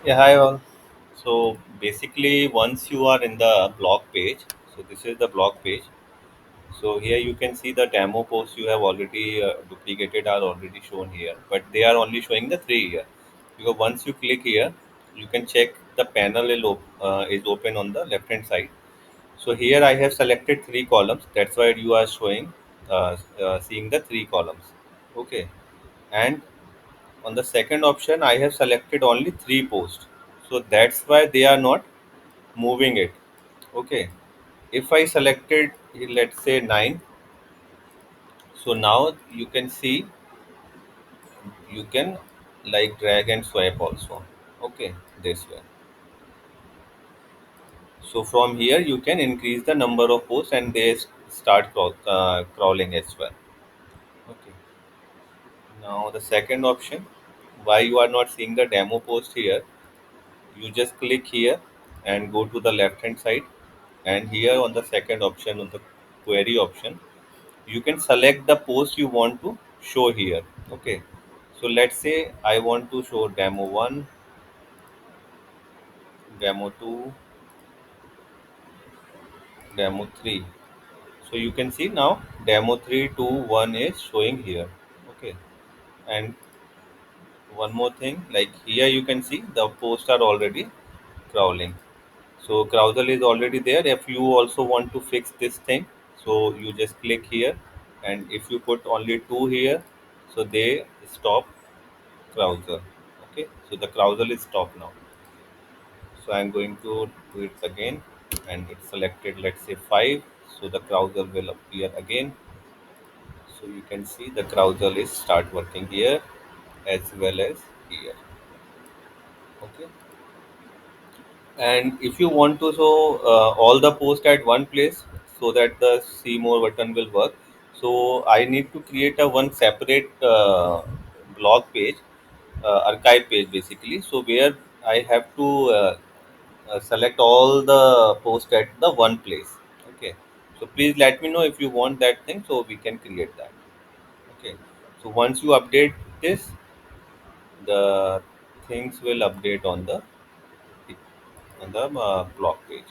Yeah, hi all. So basically, once you are in the blog page, so this is the blog page. So here you can see the demo posts you have already duplicated are already shown here, but they are only showing the three here. Because once you click here, you can check the panel is open on the left hand side. So here I have selected three columns. That's why you are showing, seeing the three columns. Okay, and on the second option, I have selected only three posts. So that's why they are not moving it. Okay. If I selected, let's say, 9, so now you can see you can like drag and swipe also. Okay, this way. So from here you can increase the number of posts and they start crawling as well. Okay. Now the second option, why you are not seeing the demo post here, you just click here and go to the left hand side, and here on the second option, on the query option, you can select the post you want to show here. Okay, so let's say I want to show demo 1, demo 2, demo 3. So you can see now demo 3 2 1 is showing here. Okay, and one more thing, like here you can see the posts are already crawling. So carousel is already there. If you also want to fix this thing, so you just click here, and if you put only two here, so they stop carousel. Okay, so the carousel is stopped now. So I'm going to do it again, and it's selected. Let's say 5. So the carousel will appear again. So you can see the carousel is start working here as well as here. Okay. And if you want to show all the post at one place so that the see more button will work, so I need to create a one separate blog page, archive page basically, so where I have to select all the post at the one place. Okay, so please let me know if you want that thing so we can create that. Okay, so once you update this, the things will update on the blog page.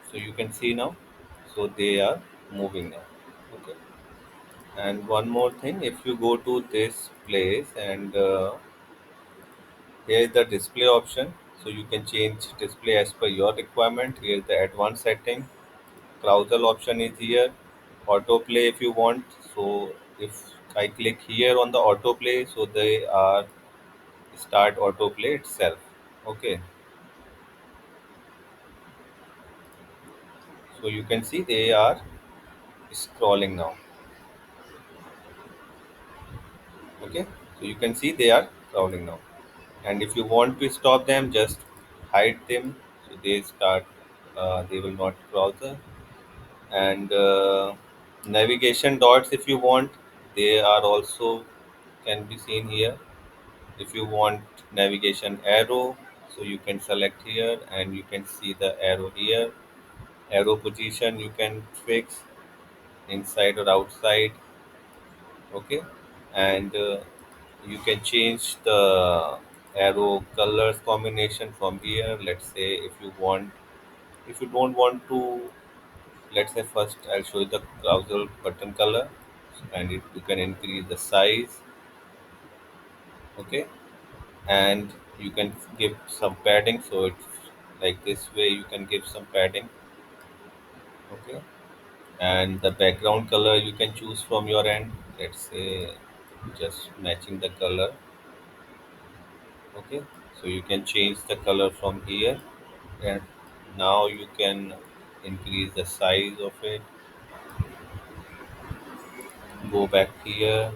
So you can see now, so they are moving now. Okay, and one more thing, if you go to this place and here is the display option, so you can change display as per your requirement. Here is the advanced setting, carousel option is here, autoplay if you want. So if I click here on the autoplay, so they are start autoplay itself. Okay, so you can see they are scrolling now. Okay, so you can see they are crawling now, and if you want to stop them, just hide them so they start, they will not cross the. And navigation dots, if you want, they are also can be seen here. If you want navigation arrow, so you can select here and you can see the arrow here. Arrow position you can fix inside or outside. Okay, and you can change the arrow colors combination from here. Let's say if you want, if you don't want to, let's say first I'll show you the browser button color, and you can increase the size. Okay, and you can give some padding, so it's like this way you can give some padding. Okay, and the background color you can choose from your end. Let's say just matching the color. Okay, so you can change the color from here, and now you can increase the size of it. Go back here,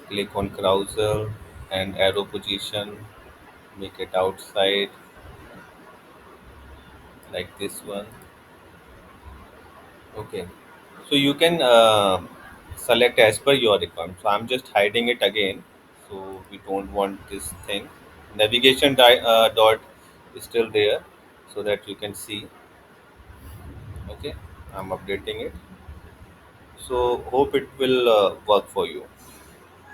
click on carousel and arrow position, make it outside like this one. Okay, so you can select as per your requirement. So I'm just hiding it again, so we don't want this thing. Navigation dot is still there, so that you can see. Okay, I'm updating it, so hope it will work for you.